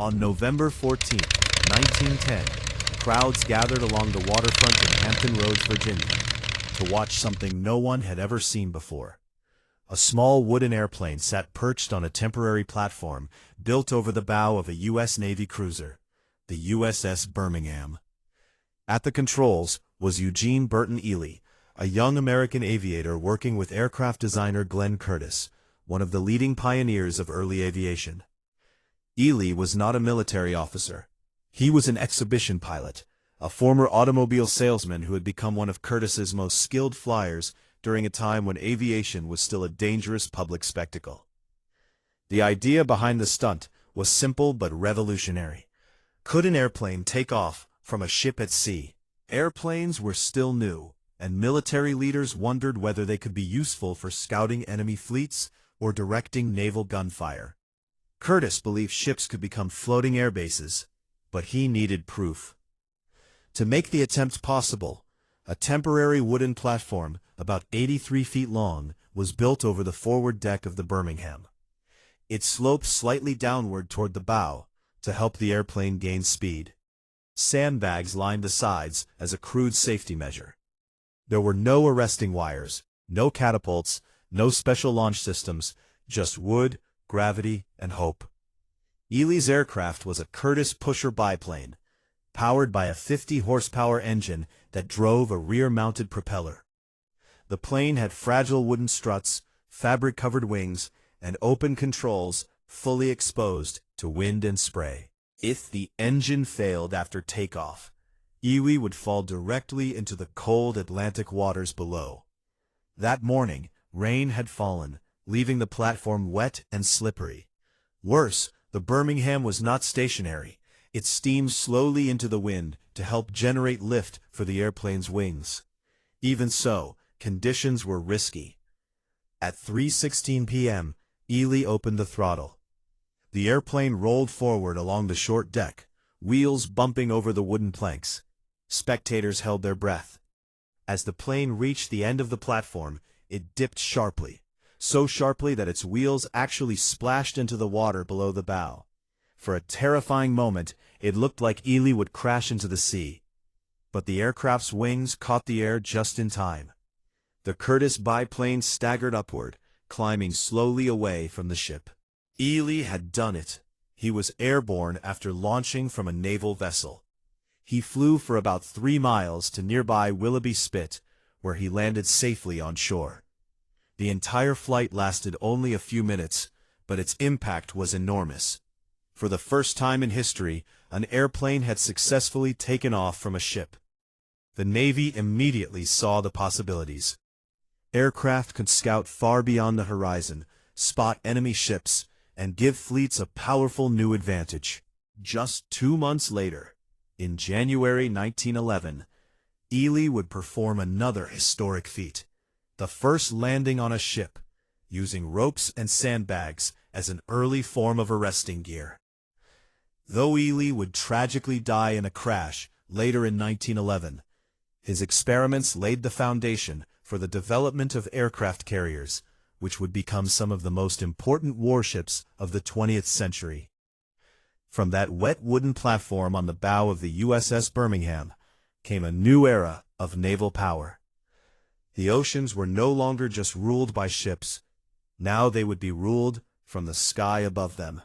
On November 14, 1910, crowds gathered along the waterfront in Hampton Roads, Virginia, to watch something no one had ever seen before. A small wooden airplane sat perched on a temporary platform built over the bow of a U.S. Navy cruiser, the USS Birmingham. At the controls was Eugene Burton Ely, a young American aviator working with aircraft designer Glenn Curtiss, one of the leading pioneers of early aviation. Ely was not a military officer. He was an exhibition pilot, a former automobile salesman who had become one of Curtiss's most skilled flyers during a time when aviation was still a dangerous public spectacle. The idea behind the stunt was simple but revolutionary. Could an airplane take off from a ship at sea? Airplanes were still new, and military leaders wondered whether they could be useful for scouting enemy fleets or directing naval gunfire. Curtiss believed ships could become floating air bases, but he needed proof. To make the attempt possible, a temporary wooden platform about 83 feet long was built over the forward deck of the Birmingham. It sloped slightly downward toward the bow to help the airplane gain speed. Sandbags lined the sides as a crude safety measure. There were no arresting wires, no catapults, no special launch systems, just wood, gravity, and hope. Ely's aircraft was a Curtiss pusher biplane, powered by a 50-horsepower engine that drove a rear-mounted propeller. The plane had fragile wooden struts, fabric-covered wings, and open controls fully exposed to wind and spray. If the engine failed after takeoff, Ely would fall directly into the cold Atlantic waters below. That morning, rain had fallen, leaving the platform wet and slippery. Worse, the Birmingham was not stationary. It steamed slowly into the wind to help generate lift for the airplane's wings. Even so, conditions were risky. At 3:16 p.m., Ely opened the throttle. The airplane rolled forward along the short deck, wheels bumping over the wooden planks. Spectators held their breath. As the plane reached the end of the platform, it dipped sharply, so sharply that its wheels actually splashed into the water below the bow. For a terrifying moment, it looked like Ely would crash into the sea. But the aircraft's wings caught the air just in time. The Curtiss biplane staggered upward, climbing slowly away from the ship. Ely had done it. He was airborne after launching from a naval vessel. He flew for about 3 miles to nearby Willoughby Spit, where he landed safely on shore. The entire flight lasted only a few minutes, but its impact was enormous. For the first time in history, an airplane had successfully taken off from a ship. The Navy immediately saw the possibilities. Aircraft could scout far beyond the horizon, spot enemy ships, and give fleets a powerful new advantage. Just 2 months later, in January 1911, Ely would perform another historic feat, the first landing on a ship, using ropes and sandbags as an early form of arresting gear. Though Ely would tragically die in a crash later in 1911, his experiments laid the foundation for the development of aircraft carriers, which would become some of the most important warships of the 20th century. From that wet wooden platform on the bow of the USS Birmingham came a new era of naval power. The oceans were no longer just ruled by ships. Now they would be ruled from the sky above them.